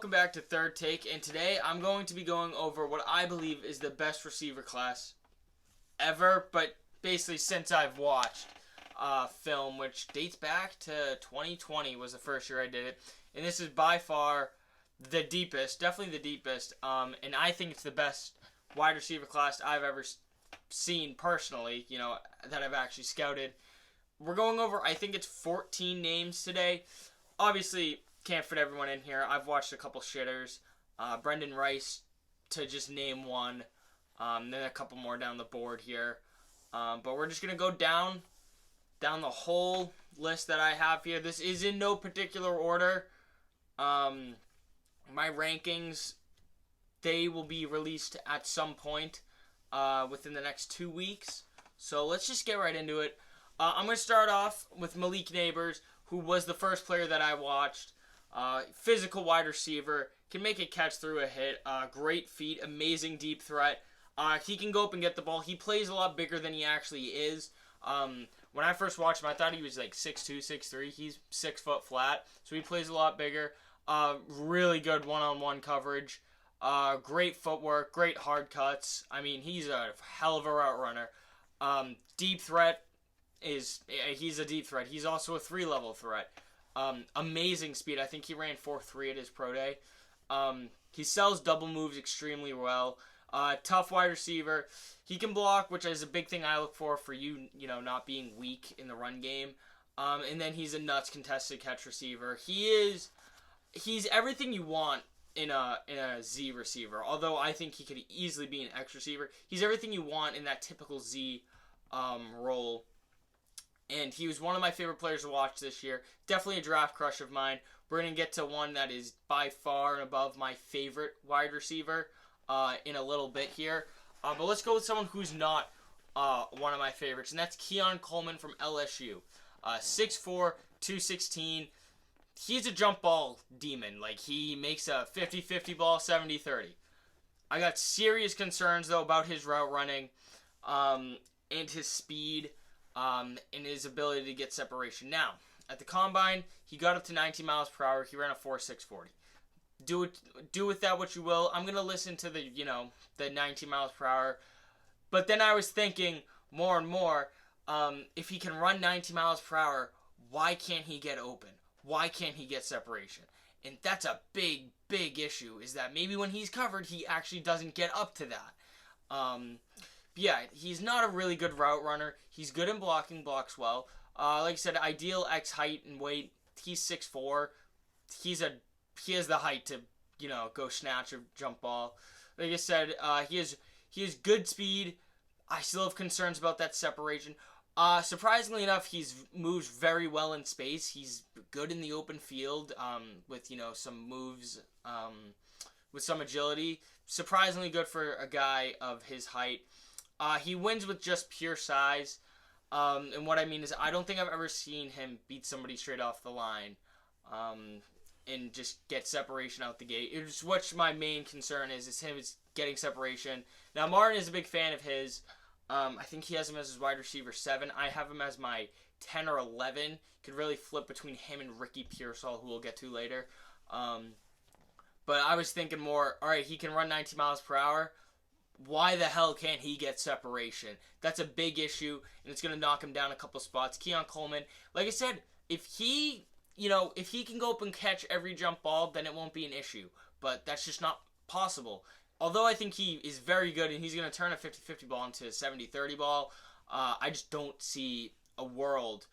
Welcome back to Third Take, and today I'm going to be going over what I believe is the best receiver class ever, but basically since I've watched film, which dates back to 2020 was the first year I did it, and this is by far the deepest, definitely the deepest, and I think it's the best wide receiver class I've ever seen personally, that I've actually scouted. We're going over, I think it's 14 names today. Obviously, can't fit everyone in here. I've watched a couple shitters. Brendan Rice, to just name one. Then a couple more down the board here. But we're just going to go down the whole list that I have here. This is in no particular order. My rankings, they will be released at some point within the next 2 weeks. So let's just get right into it. I'm going to start off with Malik Neighbors, who was the first player that I watched. Physical wide receiver, can make a catch through a hit, great feet, amazing deep threat. He can go up and get the ball. He plays a lot bigger than he actually is. When I first watched him, I thought he was like 6'2", 6'3". He's 6 foot flat, so he plays a lot bigger. Really good one-on-one coverage. Great footwork, great hard cuts. I mean, he's a hell of a route runner. Deep threat he's a deep threat. He's also a 3-level threat. Amazing speed. I think he ran 4.3 at his pro day. He sells double moves extremely well. Tough wide receiver. He can block, which is a big thing I look for you, not being weak in the run game. And then he's a nuts contested catch receiver. He's everything you want in a Z receiver. Although I think he could easily be an X receiver. He's everything you want in that typical Z role. And he was one of my favorite players to watch this year. Definitely a draft crush of mine. We're going to get to one that is by far and above my favorite wide receiver in a little bit here. But let's go with someone who's not one of my favorites, and that's Keon Coleman from LSU. 6'4", 216. He's a jump ball demon. Like, he makes a 50-50 ball, 70-30. I got serious concerns, though, about his route running and his speed. And his ability to get separation. Now, at the combine, he got up to 90 miles per hour. He ran a 4.640. Do with that what you will. I'm gonna listen to the 90 miles per hour. But then I was thinking more and more, if he can run 90 miles per hour, why can't he get open? Why can't he get separation? And that's a big, big issue. Is that maybe when he's covered, he actually doesn't get up to that. Yeah, he's not a really good route runner. He's good in blocking, blocks well. Like I said, ideal X height and weight. He's 6'4". He has the height to, go snatch a jump ball. Like I said, he has good speed. I still have concerns about that separation. Surprisingly enough, he's moves very well in space. He's good in the open field with, some moves with some agility. Surprisingly good for a guy of his height. He wins with just pure size. And what I mean is I don't think I've ever seen him beat somebody straight off the line and just get separation out the gate. It's what my main concern is him is getting separation. Now, Martin is a big fan of his. I think he has him as his wide receiver 7. I have him as my 10 or 11. Could really flip between him and Ricky Pearsall, who we'll get to later. But I was thinking more, all right, he can run 90 miles per hour. Why the hell can't he get separation? That's a big issue, and it's going to knock him down a couple spots. Keon Coleman, like I said, if he can go up and catch every jump ball, then it won't be an issue. But that's just not possible. Although I think he is very good, and he's going to turn a 50-50 ball into a 70-30 ball, I just don't see a world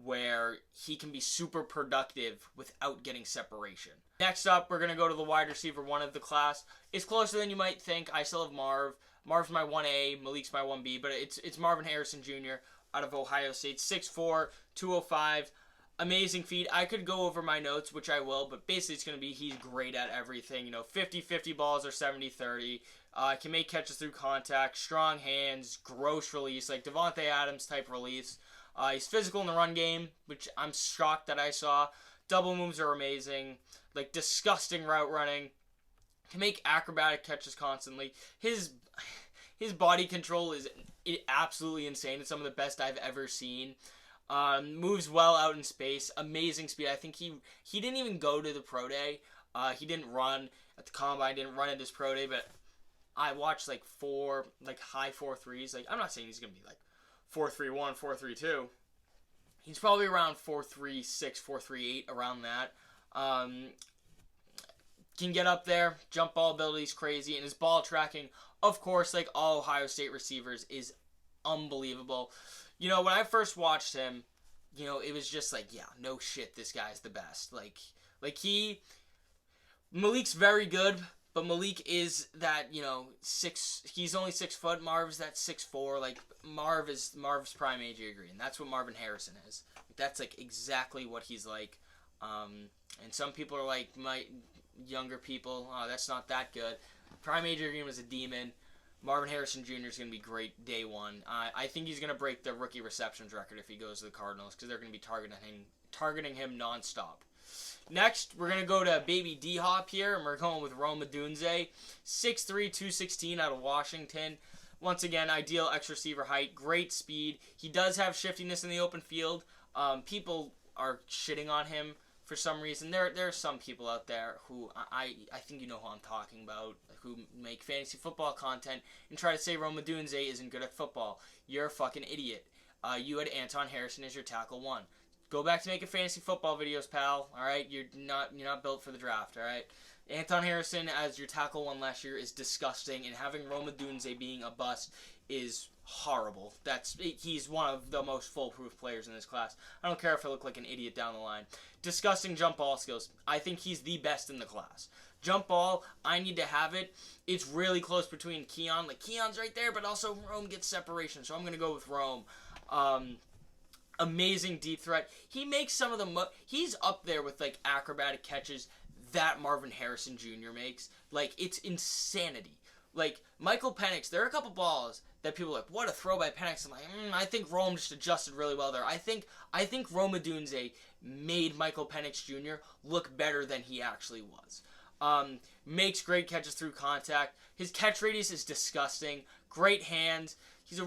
where he can be super productive without getting separation. Next up, we're going to go to the wide receiver 1 of the class. It's closer than you might think. I still have Marv. Marv's my 1A, Malik's my 1B, but it's Marvin Harrison Jr. out of Ohio State. 6'4", 205. Amazing feet. I could go over my notes, which I will, but basically it's going to be he's great at everything. 50-50 balls or 70-30. Can make catches through contact, strong hands, gross release, like Devontae Adams type release. He's physical in the run game, which I'm shocked that I saw. Double moves are amazing. Like, disgusting route running. Can make acrobatic catches constantly. His body control is absolutely insane. It's some of the best I've ever seen. Moves well out in space. Amazing speed. I think he didn't even go to the pro day. He didn't run at the combine, didn't run at his pro day, but I watched like high 4.3s. Like, I'm not saying he's gonna be like 4.31, 4.32. He's probably around 4.36, 4.38, around that. Can get up there. Jump ball ability is crazy, and his ball tracking, of course, like all Ohio State receivers, is unbelievable. You know, when I first watched him, you know, it was just like, yeah, no shit, this guy's the best. Malik's very good, but Malik is that, you know, he's only 6 foot. Marv's that 6'4". Like, Marv's prime age, you agree, and that's what Marvin Harrison is. That's, like, exactly what he's like. And some people are like, my younger people, oh, that's not that good. Prime age Green was a demon. Marvin Harrison Jr. is going to be great day one. I think he's going to break the rookie receptions record if he goes to the Cardinals, because they're going to be targeting him nonstop. Next, we're going to go to Baby D-Hop here, and we're going with Rome Odunze. 6'3", 216 out of Washington. Once again, ideal X-receiver height, great speed. He does have shiftiness in the open field. People are shitting on him for some reason. There are some people out there who, I think you know who I'm talking about, who make fantasy football content and try to say Rome Odunze isn't good at football. You're a fucking idiot. You had Anton Harrison as your tackle 1. Go back to making fantasy football videos, pal. All right, you're not built for the draft. All right, Anton Harrison as your tackle 1 last year is disgusting, and having Rome Odunze being a bust is horrible. He's one of the most foolproof players in this class. I don't care if I look like an idiot down the line. Disgusting jump ball skills. I think he's the best in the class. Jump ball, I need to have it. It's really close between Keon. Like, Keon's right there, but also Rome gets separation, so I'm going to go with Rome. Amazing deep threat. He makes some of the he's up there with, like, acrobatic catches that Marvin Harrison Jr. makes. Like, it's insanity. Like, Michael Penix, there are a couple balls that people are like, what a throw by Penix. I'm like, I think Rome just adjusted really well there. I think Rome Odunze made Michael Penix Jr. look better than he actually was. Makes great catches through contact. His catch radius is disgusting. Great hands. He's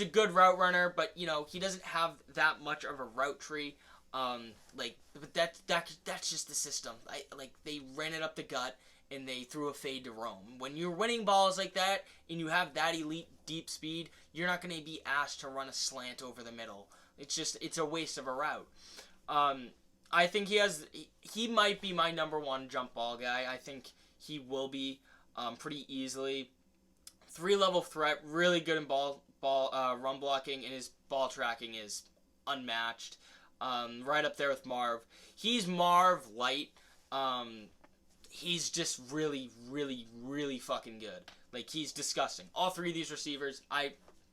a good route runner, but, you know, he doesn't have that much of a route tree. But that's just the system. They ran it up the gut and they threw a fade to Rome. When you're winning balls like that and you have that elite deep speed, you're not going to be asked to run a slant over the middle. It's a waste of a route. I think he might be my number 1 jump ball guy. I think he will be pretty easily. 3-level threat, really good in run blocking, and his ball tracking is unmatched. Right up there with Marv. He's Marv light. He's just really, really, really fucking good. Like, he's disgusting. All 3 of these receivers,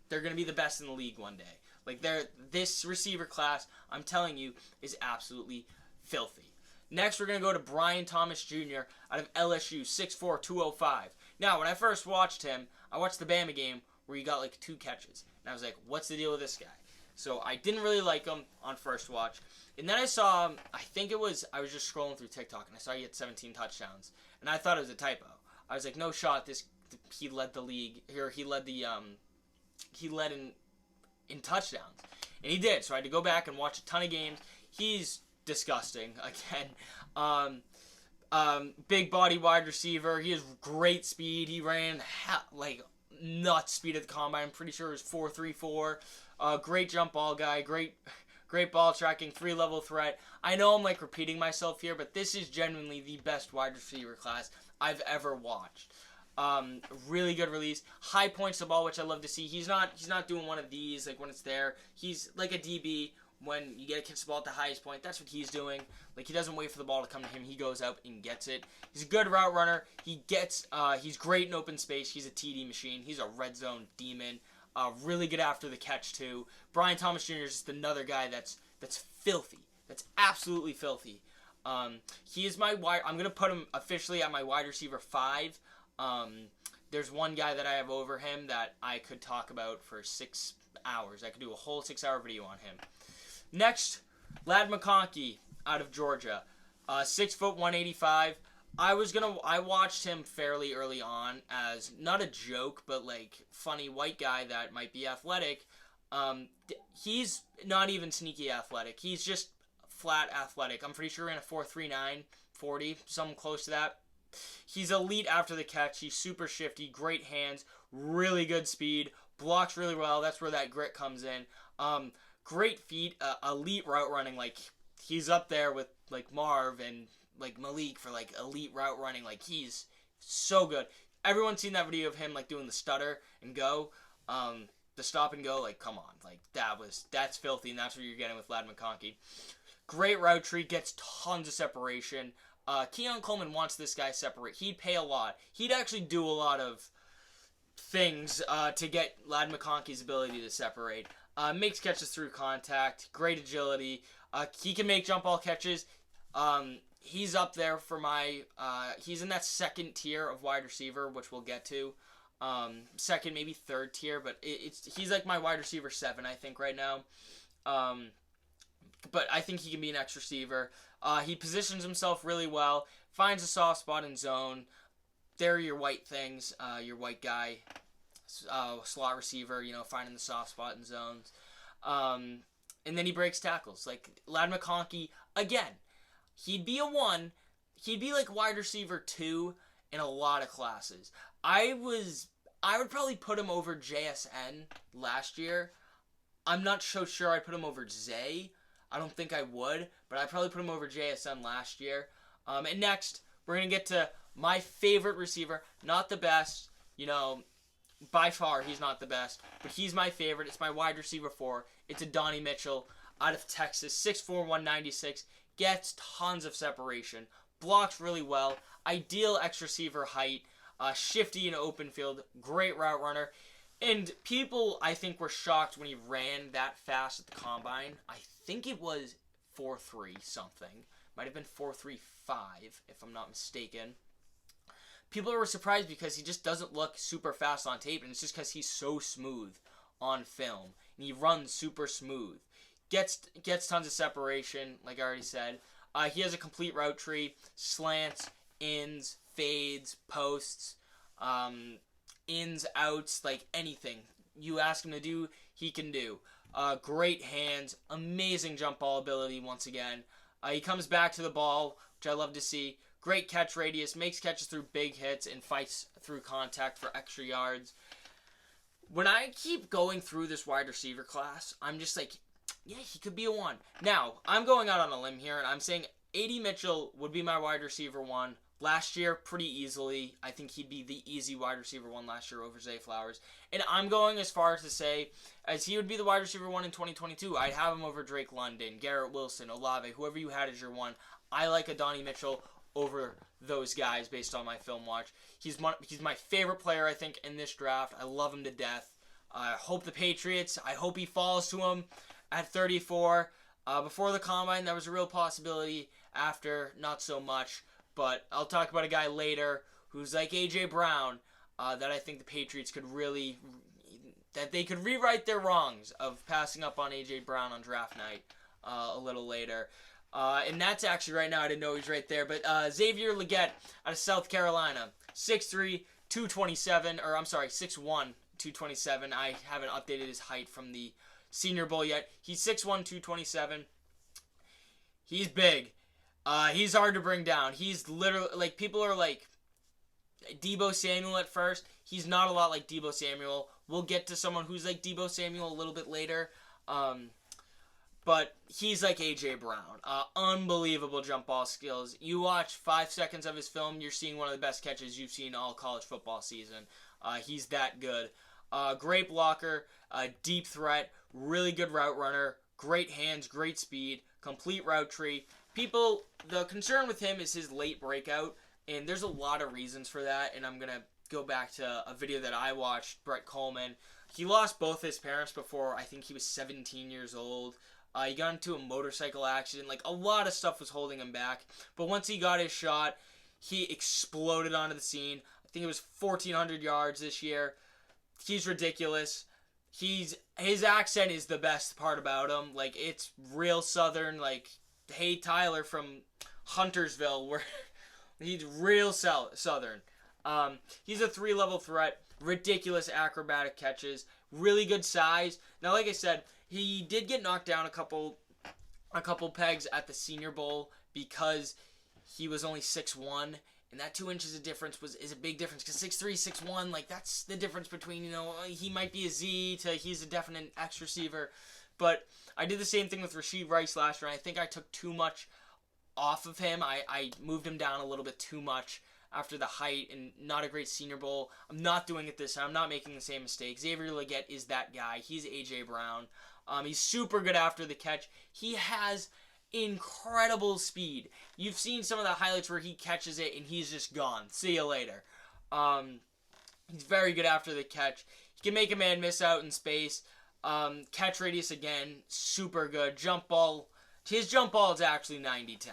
they're gonna be the best in the league one day. Like, this receiver class, I'm telling you, is absolutely filthy. Next, we're going to go to Brian Thomas Jr. out of LSU, 6'4", 205. Now, when I first watched him, I watched the Bama game where he got, like, 2 catches. And I was like, what's the deal with this guy? So I didn't really like him on first watch. And then I saw him, I was just scrolling through TikTok, and I saw he had 17 touchdowns. And I thought it was a typo. I was like, no shot, he led the league, or he led in touchdowns. And he did, so I had to go back and watch a ton of games. He's disgusting, again. Big body wide receiver. He has great speed. He ran, nuts speed at the combine. I'm pretty sure it was 4.34. Great jump ball guy. Great ball tracking. 3-level threat. I know I'm, repeating myself here, but this is genuinely the best wide receiver class I've ever watched. Really good release. High points to the ball, which I love to see. He's not doing one of these, when it's there. He's like a DB. When you get to catch the ball at the highest point, that's what he's doing. He doesn't wait for the ball to come to him. He goes up and gets it. He's a good route runner. He's great in open space. He's a TD machine. He's a red zone demon. Really good after the catch, too. Brian Thomas Jr. is just another guy that's filthy. That's absolutely filthy. He is my wide. I'm going to put him officially at my wide receiver 5. There's one guy that I have over him that I could talk about for 6 hours. I could do a whole 6-hour video on him. Next, Ladd McConkey out of Georgia, 6 foot 185. I watched him fairly early on as not a joke, but funny white guy that might be athletic. He's not even sneaky athletic. He's just flat athletic. I'm pretty sure he ran a 4.39 40, something close to that. He's elite after the catch. He's super shifty, great hands, really good speed, blocks really well. That's where that grit comes in. Great feet, elite route running. Like, he's up there with like Marv and like Malik for like elite route running. Like, he's so good. Everyone's seen that video of him like doing the stutter and go, the stop and go. Like, come on, like that's filthy, and that's what you're getting with Ladd McConkey. Great route tree, gets tons of separation. Keon Coleman wants this guy separate. He'd pay a lot. He'd actually do a lot of things to get Ladd McConkey's ability to separate. Makes catches through contact. Great agility. He can make jump ball catches. He's up there for my... he's in that second tier of wide receiver, which we'll get to. Second, maybe third tier, but he's like my wide receiver 7, I think, right now. But I think he can be an X receiver. He positions himself really well, finds a soft spot in zone. They're your white things, your white guy, slot receiver, finding the soft spot in zones. And then he breaks tackles. Like, Ladd McConkey, again, he'd be a 1. He'd be like wide receiver 2 in a lot of classes. I would probably put him over JSN last year. I'm not so sure I'd put him over Zay. I don't think I would, but I'd probably put him over JSN last year. And next, we're going to get to my favorite receiver. Not the best, by far he's not the best, but he's my favorite. It's my wide receiver 4. It's Adonai Mitchell out of Texas, 6'4", 196, gets tons of separation, blocks really well, ideal X receiver height, shifty in open field, great route runner. And people, I think, were shocked when he ran that fast at the combine. I think it was 4.3 something. Might have been 4.35, if I'm not mistaken. People were surprised because he just doesn't look super fast on tape, and it's just because he's so smooth on film. And he runs super smooth. Gets tons of separation, like I already said. He has a complete route tree, slants, ins, fades, posts, ins, outs, like anything you ask him to do, he can do. Great hands, amazing jump ball ability once again. He comes back to the ball, which I love to see. Great catch radius, makes catches through big hits, and fights through contact for extra yards. When I keep going through this wide receiver class, I'm just like, yeah, he could be a 1. Now, I'm going out on a limb here, and I'm saying AD Mitchell would be my wide receiver 1. Last year, pretty easily. I think he'd be the easy wide receiver 1 last year over Zay Flowers. And I'm going as far as to say, as he would be the wide receiver 1 in 2022, I'd have him over Drake London, Garrett Wilson, Olave, whoever you had as your 1. I like Adonai Mitchell over those guys based on my film watch. He's my favorite player, I think, in this draft. I love him to death. I hope I hope he falls to him at 34. Before the combine, that was a real possibility. After, not so much. But I'll talk about a guy later who's like A.J. Brown that I think the Patriots could really... that they could rewrite their wrongs of passing up on A.J. Brown on draft night a little later. And that's actually right now, I didn't know he was right there. But Xavier Legette out of South Carolina, 6'3", 227, or I'm sorry, 6'1", 227. I haven't updated his height from the Senior Bowl yet. He's 6'1", 227. He's big. He's hard to bring down. He's literally, like, people are like Deebo Samuel at first. He's not a lot like Deebo Samuel. We'll get to someone who's like Deebo Samuel a little bit later. But he's like A.J. Brown. Unbelievable jump ball skills. You watch 5 seconds of his film, you're seeing one of the best catches you've seen all college football season. He's that good. Great blocker, deep threat, really good route runner, great hands, great speed, complete route tree. The concern with him is his late breakout, and there's a lot of reasons for that, and I'm going to go back to a video that I watched, Brett Coleman. He lost both his parents before I think he was 17 years old. He got into a motorcycle accident. Like, a lot of stuff was holding him back, but once he got his shot, he exploded onto the scene. I think it was 1,400 yards this year. He's ridiculous. His accent is the best part about him. Like, it's real Southern, like... Hey Tyler from Huntersville, where he's real Southern. He's a 3-level threat, ridiculous acrobatic catches, really good size. Now, like I said, he did get knocked down a couple pegs at the Senior Bowl because he was only 6'1", and that 2 inches of difference is a big difference, because 6'3", 6'1", like, that's the difference between, he might be a Z to he's a definite X receiver. But I did the same thing with Rashee Rice last year, and I think I took too much off of him. I moved him down a little bit too much after the height, and not a great Senior Bowl. I'm not doing it this time. I'm not making the same mistake. Xavier Legette is that guy. He's A.J. Brown. He's super good after the catch. He has incredible speed. You've seen some of the highlights where he catches it and he's just gone. See you later. He's very good after the catch. He can make a man miss out in space. Catch radius, again, super good. Jump ball. His jump ball is actually 90-10.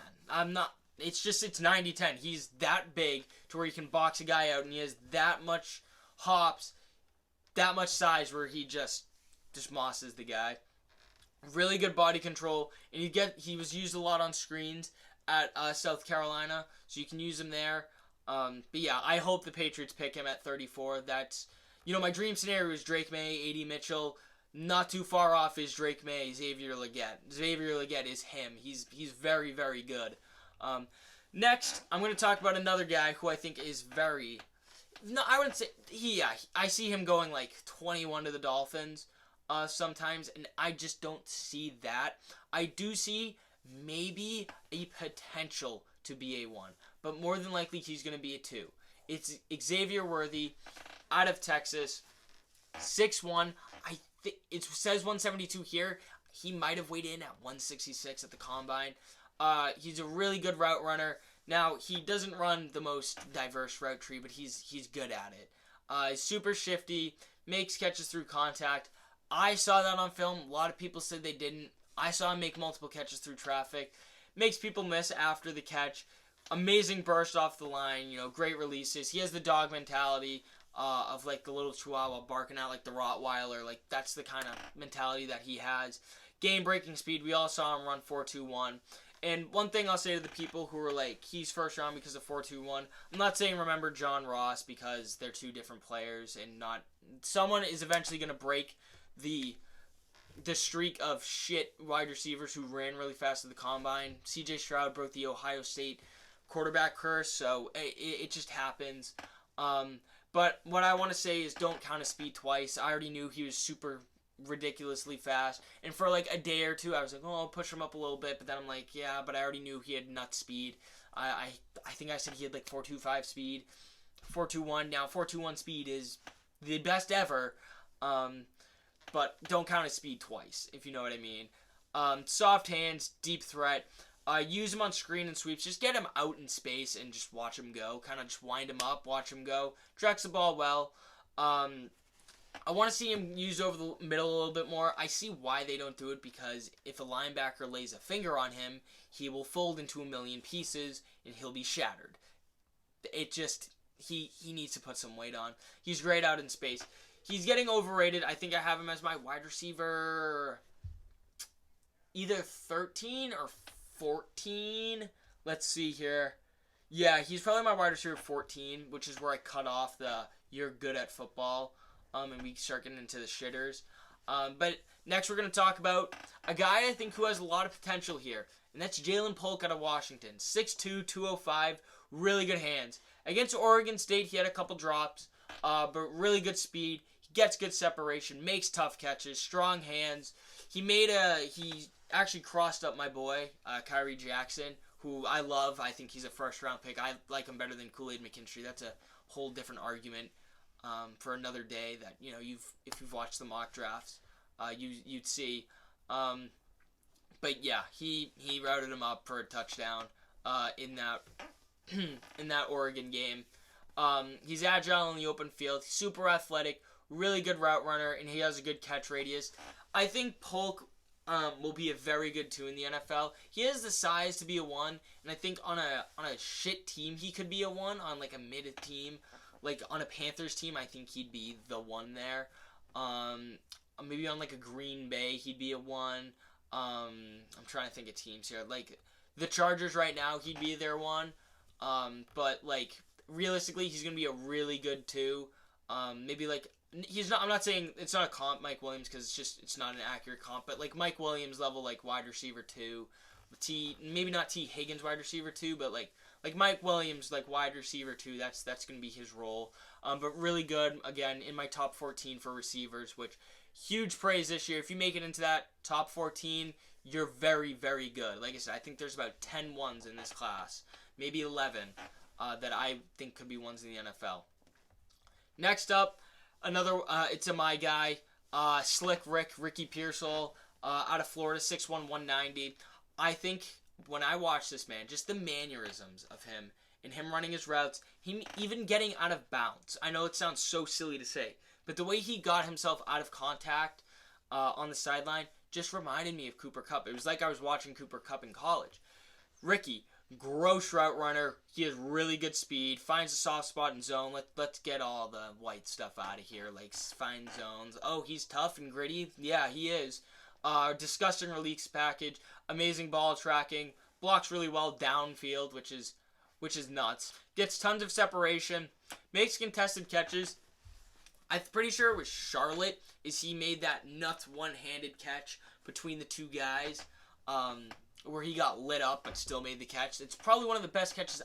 It's 90-10. He's that big to where he can box a guy out, and he has that much hops, that much size where he just mosses the guy. Really good body control, and he was used a lot on screens at South Carolina, so you can use him there. But yeah, I hope the Patriots pick him at 34. That's, my dream scenario is Drake May, A.D. Mitchell. Not too far off is Drake May, Xavier Legette. Xavier Legette is him. He's very, very good. Next, I'm going to talk about another guy who I think is very... No, I wouldn't say... I see him going like 21 to the Dolphins sometimes, and I just don't see that. I do see maybe a potential to be a 1, but more than likely he's going to be a 2. It's Xavier Worthy out of Texas, 6'1". It says 172 here. He might have weighed in at 166 at the combine. He's a really good route runner. Now, he doesn't run the most diverse route tree, but he's good at it. He's super shifty, makes catches through contact. I saw that on film. A lot of people said they didn't. I saw him make multiple catches through traffic. Makes people miss after the catch. Amazing burst off the line. Great releases. He has the dog mentality of like the little chihuahua barking out like the Rottweiler. Like, that's the kind of mentality that he has. Game-breaking speed. We all saw him run 4.21. And one thing I'll say to the people who are like, he's first round because of 4.21, I'm not saying remember John Ross, because they're two different players, and someone is eventually going to break the streak of shit wide receivers who ran really fast at the combine. C.J. Stroud broke the Ohio State quarterback curse, so it just happens. But what I want to say is, don't count his speed twice. I already knew he was super ridiculously fast, and for like a day or two I was like, I'll push him up a little bit, but then I'm like, yeah, but I already knew he had nut speed. I think I said he had like 4.25 speed, 4.21. Now 4.21 speed is the best ever, but don't count his speed twice, if you know what I mean. Soft hands, deep threat. Use him on screen and sweeps. Just get him out in space and just watch him go. Kind of just wind him up, watch him go. Tracks the ball well. I want to see him used over the middle a little bit more. I see why they don't do it, because if a linebacker lays a finger on him, he will fold into a million pieces and he'll be shattered. He needs to put some weight on. He's great out in space. He's getting overrated. I think I have him as my wide receiver either 13 or 14. Let's see here. Yeah, he's probably my wide receiver 14, which is where I cut off the you're good at football. And we start getting into the shitters. But next we're going to talk about a guy I think who has a lot of potential here, and that's Jalen Polk out of Washington. 6'2", 205, really good hands. Against Oregon State, he had a couple drops, but really good speed. He gets good separation, makes tough catches, strong hands. He actually crossed up my boy, Kyrie Jackson, who I love. I think he's a first-round pick. I like him better than Kool-Aid McKinstry. That's a whole different argument. For another day that if you've watched the mock drafts, you'd see. But yeah, he routed him up for a touchdown in that Oregon game. He's agile in the open field, super athletic, really good route runner, and he has a good catch radius. I think Polk will be a very good 2 in the NFL. He has the size to be a 1, and I think on a shit team he could be a 1, on like a mid team. Like, on a Panthers team, I think he'd be the 1 there. Maybe on, like, a Green Bay, he'd be a 1. I'm trying to think of teams here. Like, the Chargers right now, he'd be their 1. But, like, realistically, he's going to be a really good 2. Maybe, like, I'm not saying it's not a comp, Mike Williams, because it's not an accurate comp. But, like, Mike Williams level, like, wide receiver 2. Maybe not T. Higgins wide receiver 2, but, like, like Mike Williams, like wide receiver too. That's going to be his role. But really good, again, in my top 14 for receivers, which huge praise this year. If you make it into that top 14, you're very, very good. Like I said, I think there's about 10 ones in this class, maybe 11, that I think could be ones in the NFL. Next up, another, it's my guy, Slick Ricky Pearsall, out of Florida, 6'1", 190. I think when I watch this man, just the mannerisms of him and him running his routes, him even getting out of bounds. I know it sounds so silly to say, but the way he got himself out of contact on the sideline just reminded me of Cooper Kupp. It was like I was watching Cooper Kupp in college. Ricky, gross route runner. He has really good speed. Finds a soft spot in zone. Let's get all the white stuff out of here. Like, find zones. Oh, he's tough and gritty. Yeah, he is. Disgusting release package. Amazing ball tracking. Blocks really well downfield, which is nuts. Gets tons of separation. Makes contested catches. I'm pretty sure it was Charlotte he made that nuts one-handed catch between the two guys, where he got lit up but still made the catch. It's probably one of the best catches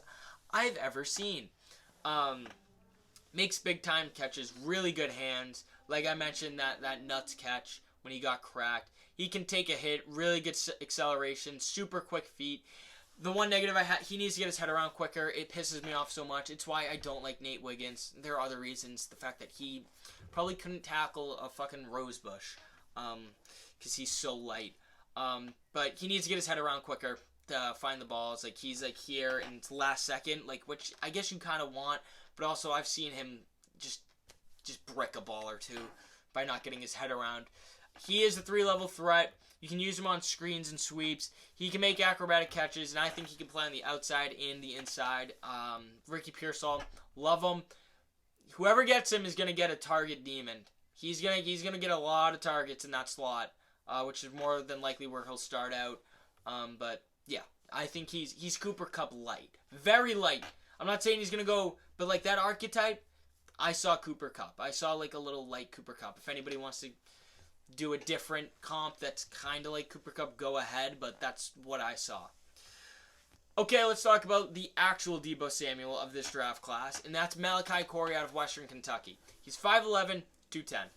I've ever seen. Makes big-time catches, really good hands. Like I mentioned, that nuts catch when he got cracked. He can take a hit, really good acceleration, super quick feet. The one negative he needs to get his head around quicker. It pisses me off so much. It's why I don't like Nate Wiggins. There are other reasons. The fact that he probably couldn't tackle a fucking rose bush because he's so light. But he needs to get his head around quicker to find the balls. Like, he's like here and it's last second, like, which I guess you kind of want. But also I've seen him just brick a ball or two by not getting his head around. He is a 3-level threat. You can use him on screens and sweeps. He can make acrobatic catches, and I think he can play on the outside and the inside. Ricky Pearsall, love him. Whoever gets him is going to get a target demon. He's gonna get a lot of targets in that slot, which is more than likely where he'll start out. But yeah, I think he's Cooper Kupp light. Very light. I'm not saying he's going to go, but like that archetype, I saw Cooper Kupp. I saw like a little light Cooper Kupp. If anybody wants to do a different comp that's kind of like Cooper Kupp, go ahead, but that's what I saw. Okay, let's talk about the actual Deebo Samuel of this draft class, and that's Malachi Corey out of Western Kentucky. He's 5'11", 210.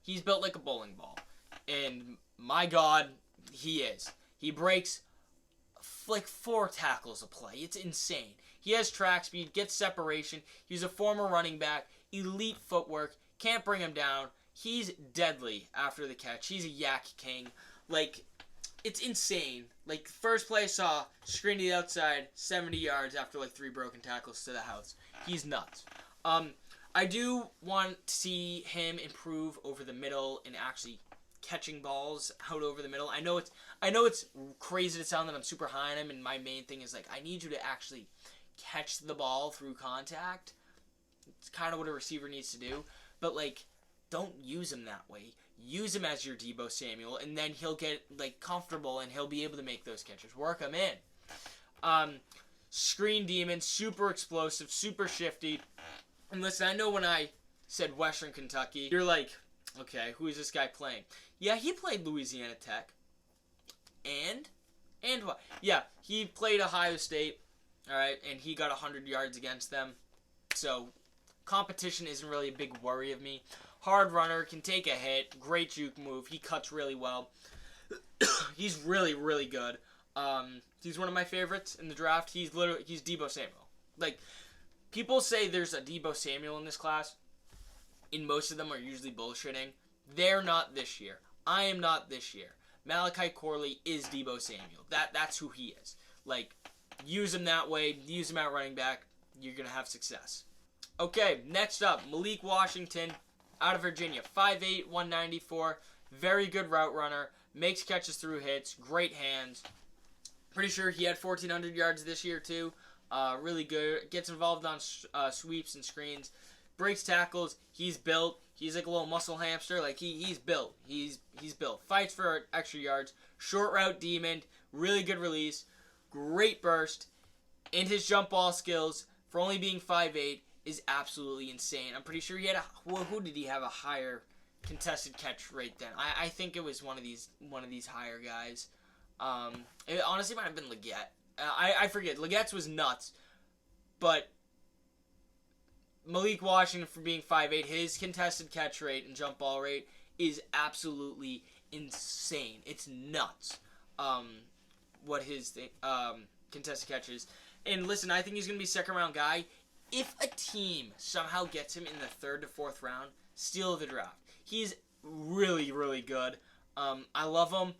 He's built like a bowling ball, and my God, he is. He breaks like 4 tackles a play. It's insane. He has track speed, gets separation. He's a former running back, elite footwork, can't bring him down. He's deadly after the catch. He's a yak king. Like, it's insane. Like, first play I saw, screen to the outside, 70 yards after like 3 broken tackles to the house. He's nuts. I do want to see him improve over the middle and actually catching balls out over the middle. I know it's crazy to sound that I'm super high on him, and my main thing is like, I need you to actually catch the ball through contact. It's kind of what a receiver needs to do. But like, don't use him that way. Use him as your Deebo Samuel, and then he'll get like comfortable and he'll be able to make those catches. Work him in. Screen demon, super explosive, super shifty. And listen, I know when I said Western Kentucky, you're like, okay, who is this guy playing? Yeah, he played Louisiana Tech. And what? Yeah, he played Ohio State. All right, and he got 100 yards against them. So competition isn't really a big worry of me. Hard runner, can take a hit, great juke move. He cuts really well. He's really, really good. He's one of my favorites in the draft. He's Deebo Samuel. Like, people say there's a Deebo Samuel in this class, and most of them are usually bullshitting. They're not this year. I am not this year. Malachi Corley is Deebo Samuel. That's who he is. Like, use him that way. Use him at running back. You're going to have success. Okay, next up, Malik Washington out of Virginia. 5'8", 194. Very good route runner. Makes catches through hits. Great hands. Pretty sure he had 1,400 yards this year, too. Really good. Gets involved on sweeps and screens. Breaks tackles. He's built. He's like a little muscle hamster. Like, he's built. He's built. Fights for extra yards. Short route demon. Really good release. Great burst. And his jump ball skills, for only being 5'8", is absolutely insane. I'm pretty sure he had who did he have a higher contested catch rate than? I think it was one of these higher guys. It honestly might have been Leggett. I forget. Legette's was nuts, but Malik Washington for being 5'8", his contested catch rate and jump ball rate is absolutely insane. It's nuts. What his contested catches. And listen, I think he's going to be a second round guy. If a team somehow gets him in the 3rd to 4th round, steal the draft. He's really, really good. I love him.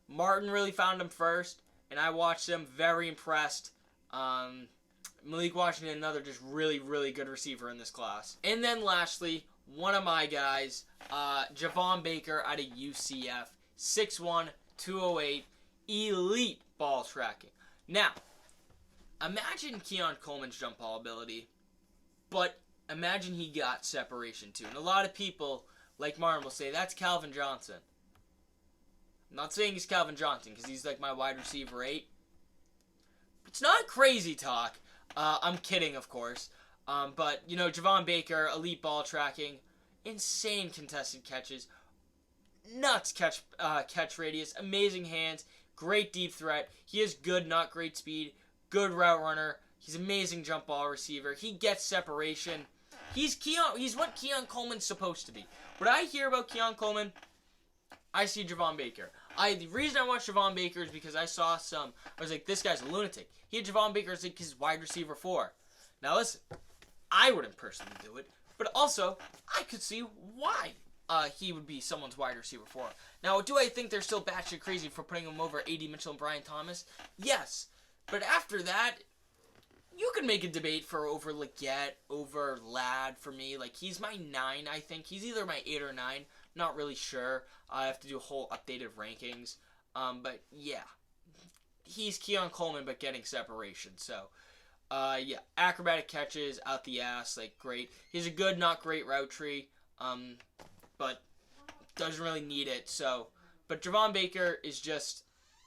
Martin really found him first, and I watched him. Very impressed. Malik Washington, another just really, really good receiver in this class. And then lastly, one of my guys, Javon Baker out of UCF. 6'1", 208, elite ball tracking. Now, imagine Keon Coleman's jump ball ability, but imagine he got separation too. And a lot of people, like Martin, will say, that's Calvin Johnson. I'm not saying he's Calvin Johnson, because he's like my wide receiver 8. It's not crazy talk. I'm kidding, of course. But, you know, Javon Baker, elite ball tracking, insane contested catches, nuts catch radius, amazing hands, great deep threat. He has good, not great speed, good route runner. He's amazing jump ball receiver. He gets separation. He's what Keon Coleman's supposed to be. What I hear about Keon Coleman, I see Javon Baker. The reason I watched Javon Baker is because I saw I was like, this guy's a lunatic. He had Javon Baker as like his wide receiver 4. Now listen, I wouldn't personally do it, but also I could see why he would be someone's wide receiver 4. Now, do I think they're still batshit crazy for putting him over A.D. Mitchell and Brian Thomas? Yes, but after that, you could make a debate for over Legette, over Ladd for me. Like, he's my 9, I think. He's either my 8 or 9. Not really sure. I have to do a whole updated rankings. But, yeah. He's Keon Coleman, but getting separation. So, yeah. Acrobatic catches out the ass. Like, great. He's a good, not great route tree. But doesn't really need it. So, but Javon Baker is just,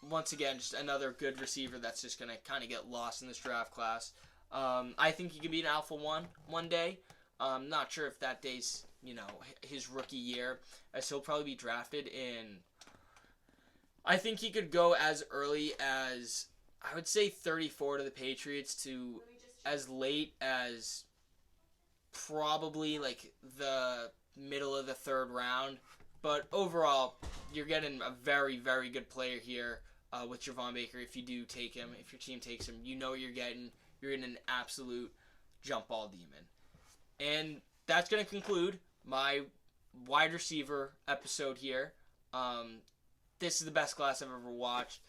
once again, just another good receiver that's just going to kind of get lost in this draft class. I think he could be an Alpha 1 one day. Not sure if that day's, you know, his rookie year, as he'll probably be drafted in, I think he could go as early as, I would say 34 to the Patriots, to as late as probably like the middle of the 3rd round. But overall, you're getting a very, very good player here with Javon Baker. If you do take him, if your team takes him, you know what you're getting. You're getting an absolute jump ball demon. And that's going to conclude my wide receiver episode here. This is the best class I've ever watched.